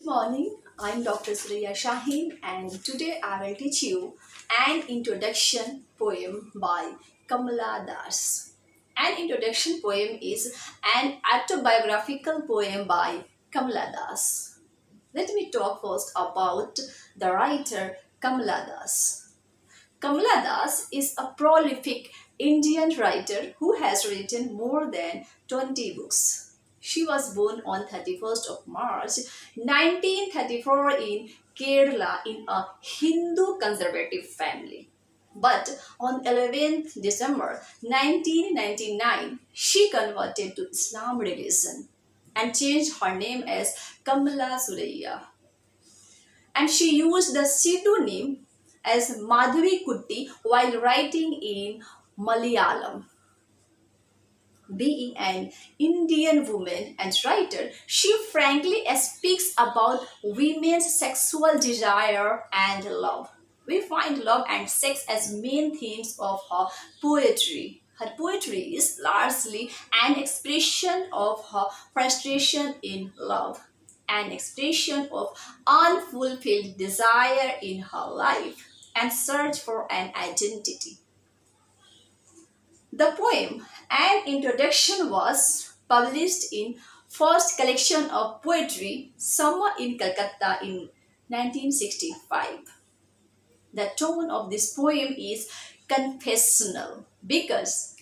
Good morning, I'm Dr. Suraiya Shahin and today I will teach you an introduction poem by Kamala Das. An introduction poem is an autobiographical poem by Kamala Das. Let me talk first about the writer Kamala Das. Kamala Das is a prolific Indian writer who has written more than 20 books. She was born on 31st of March 1934 in Kerala in a Hindu conservative family. But on 11th December 1999, she converted to Islam religion and changed her name as Kamala Suraiya, and she used the pseudonym as Madhavi Kutty while writing in Malayalam. Being an Indian woman and writer, she frankly speaks about women's sexual desire and love. We find love and sex as main themes of her poetry. Her poetry is largely an expression of her frustration in love, an expression of unfulfilled desire in her life, and search for an identity. The poem An Introduction was published in first collection of poetry Summer in Calcutta in 1965. The tone of this poem is confessional because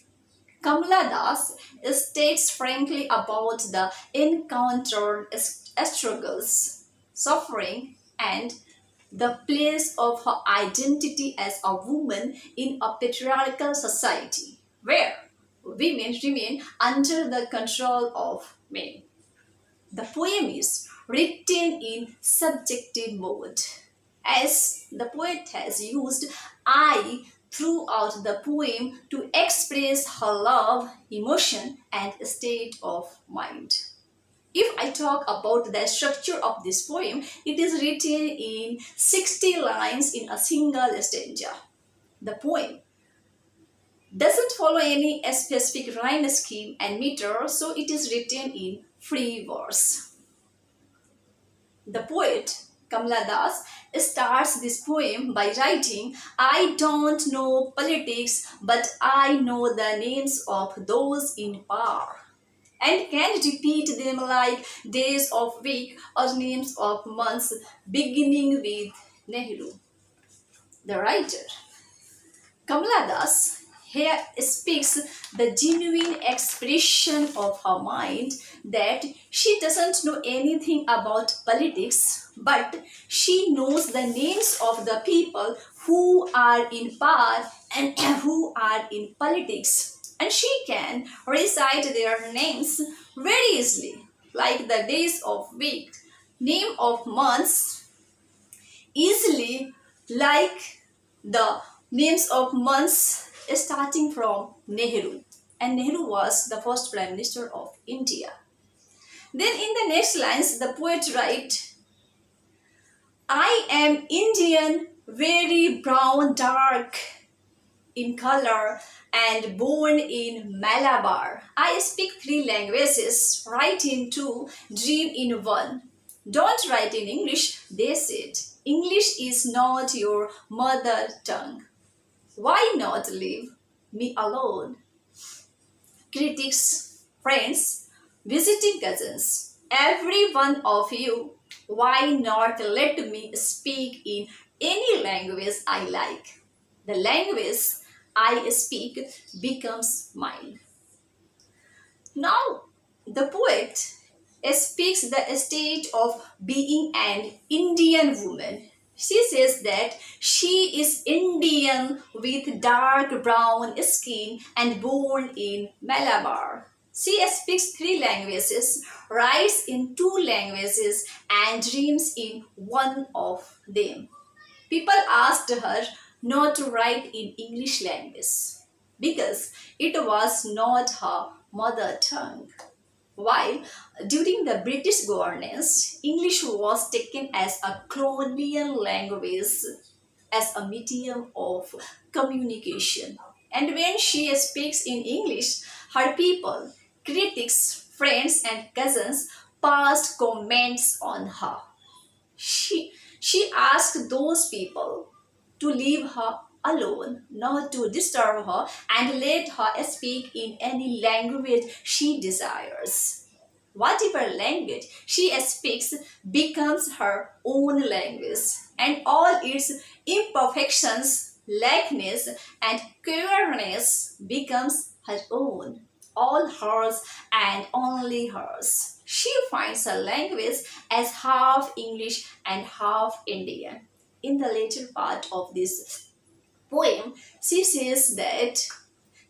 Kamala Das states frankly about the encountered struggles, suffering, and the place of her identity as a woman in a patriarchal society where women remain under the control of men. The poem is written in subjective mode, as the poet has used I throughout the poem to express her love, emotion, and state of mind. If I talk about the structure of this poem, it is written in 60 lines in a single stanza. The poem doesn't follow any specific rhyme scheme and meter, so it is written in free verse. The poet Kamala Das starts this poem by writing, I don't know politics, but I know the names of those in power and can repeat them like days of week or names of months beginning with Nehru. The writer Kamala Das here speaks the genuine expression of her mind that she doesn't know anything about politics, but she knows the names of the people who are in power and who are in politics, and she can recite their names very easily, like the days of week, name of months, easily like the names of months starting from Nehru. And Nehru was the first Prime Minister of India. Then in the next lines, the poet writes, I am Indian, very brown, dark in color, and born in Malabar. I speak three languages, write in two, dream in one. Don't write in English, they said. English is not your mother tongue. Why not leave me alone? Critics, friends, visiting cousins, every one of you, why not let me speak in any language I like? The language I speak becomes mine. Now, the poet speaks the state of being an Indian woman. She says that she is Indian with dark brown skin and born in Malabar. She speaks three languages, writes in two languages, and dreams in one of them. People asked her not to write in English language because it was not her mother tongue. While during the British governance, English was taken as a colonial language, as a medium of communication. And when she speaks in English, her people, critics, friends, and cousins passed comments on her. She asked those people to leave her alone, not to disturb her, and let her speak in any language she desires. Whatever language she speaks becomes her own language, and all its imperfections, lackness, and queerness becomes her own, all hers and only hers. She finds her language as half English and half Indian. In the later part of this poem, she says that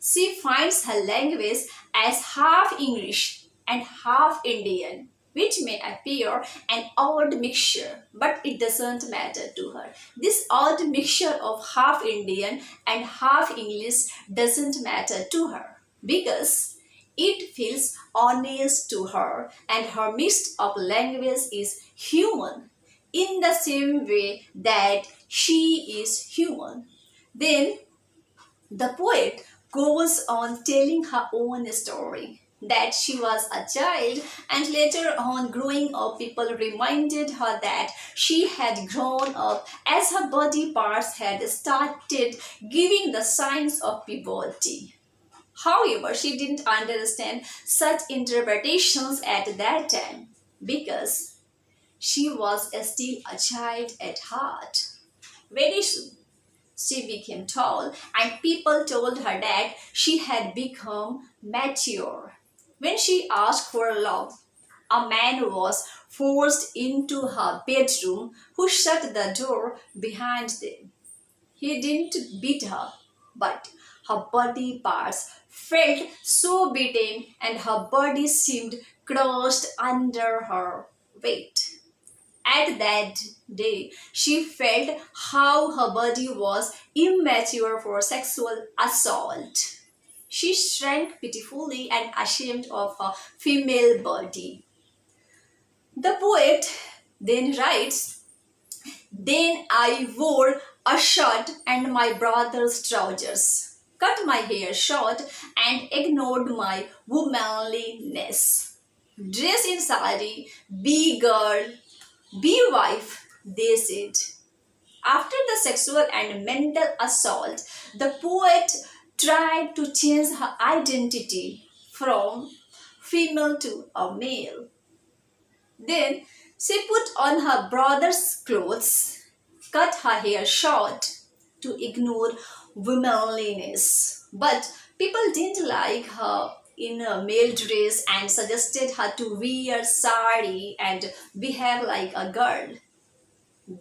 she finds her language as half English and half Indian, which may appear an odd mixture, but it doesn't matter to her. This odd mixture of half Indian and half English doesn't matter to her because it feels honest to her, and her mixed up language is human in the same way that she is human. Then the poet goes on telling her own story that she was a child, and later on growing up people reminded her that she had grown up as her body parts had started giving the signs of puberty. However, she didn't understand such interpretations at that time because she was still a child at heart. Very soon she became tall, and people told her that she had become mature. When she asked for love, a man was forced into her bedroom who shut the door behind them. He didn't beat her, but her body parts felt so beaten and her body seemed crushed under her weight. At that day, she felt how her body was immature for sexual assault. She shrank pitifully and ashamed of her female body. The poet then writes, then I wore a shirt and my brother's trousers, cut my hair short and ignored my womanliness. Dress in sari, be girl, be wife, they said. After the sexual and mental assault, the poet tried to change her identity from female to a male. Then she put on her brother's clothes, cut her hair short to ignore womanliness. But people didn't like her in a male dress and suggested her to wear sari and behave like a girl,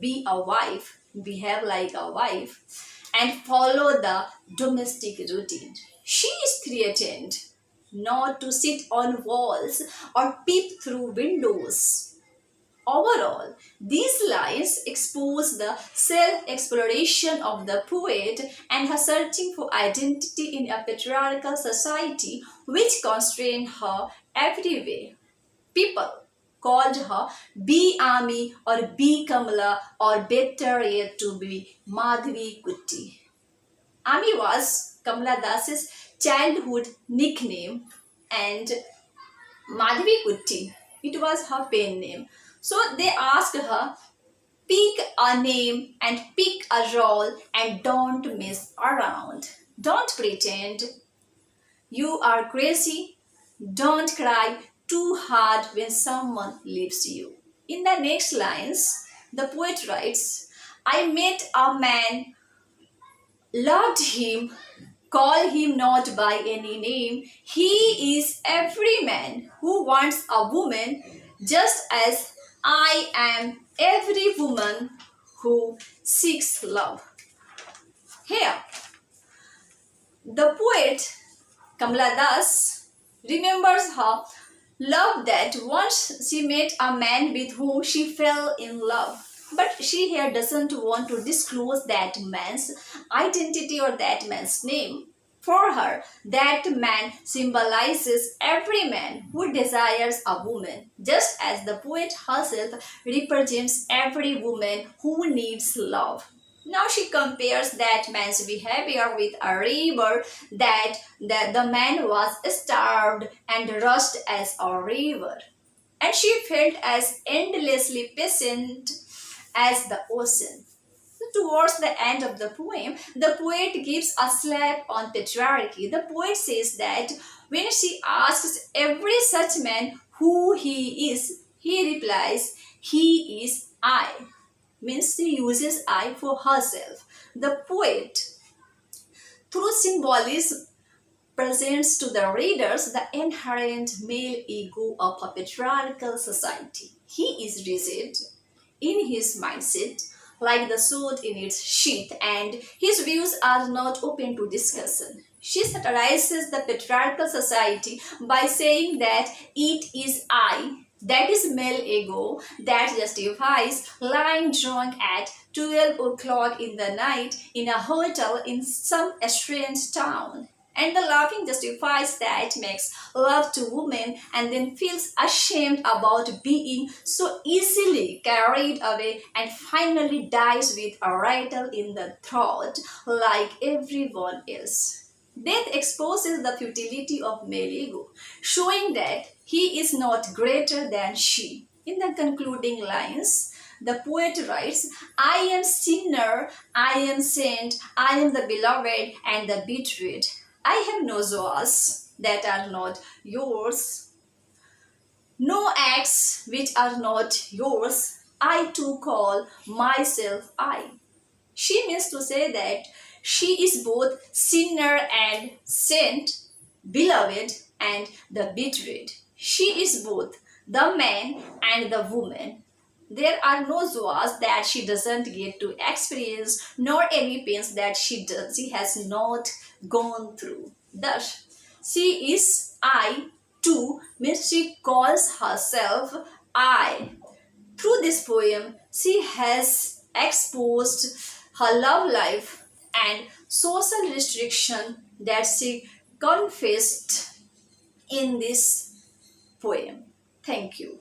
be a wife, behave like a wife, and follow the domestic routine. She is threatened not to sit on walls or peep through windows. Overall, these lines expose the self-exploration of the poet and her searching for identity in a patriarchal society which constrained her every way. People called her B. Ami or B. Kamala, or better yet to be Madhvi Kutti. Ami was Kamala Das's childhood nickname, and Madhvi Kutti, it was her pen name. So they asked her, pick a name and pick a role and don't mess around. Don't pretend you are crazy. Don't cry too hard when someone leaves you. In the next lines, the poet writes, I met a man, loved him, call him not by any name. He is every man who wants a woman, just as I am every woman who seeks love. Here, the poet Kamala Das remembers her love that once she met a man with whom she fell in love. But she here doesn't want to disclose that man's identity or that man's name. For her, that man symbolizes every man who desires a woman, just as the poet herself represents every woman who needs love. Now she compares that man's behavior with a river that the man was starved and rushed as a river. And she felt as endlessly patient as the ocean. Towards the end of the poem, the poet gives a slap on patriarchy. The poet says that when she asks every such man who he is, he replies, "He is I." Means she uses I for herself. The poet, through symbolism, presents to the readers the inherent male ego of a patriarchal society. He is rigid in his mindset, like the sword in its sheath, and his views are not open to discussion. She satirizes the patriarchal society by saying that it is I, that is male ego, that justifies lying drunk at 12 o'clock in the night in a hotel in some strange town. And the laughing justifies that makes love to women and then feels ashamed about being so easily carried away and finally dies with a rattle in the throat like everyone else. Death exposes the futility of male ego, showing that he is not greater than she. In the concluding lines, the poet writes, "I am sinner, I am saint, I am the beloved and the betrayed. I have no joys that are not yours, no acts which are not yours. I too call myself I." She means to say that she is both sinner and saint, beloved and the betrayed. She is both the man and the woman. There are no joys that she doesn't get to experience, nor any pains that she has not gone through. Thus, she is I too, means she calls herself I. Through this poem, she has exposed her love life and social restriction that she confessed in this poem. Thank you.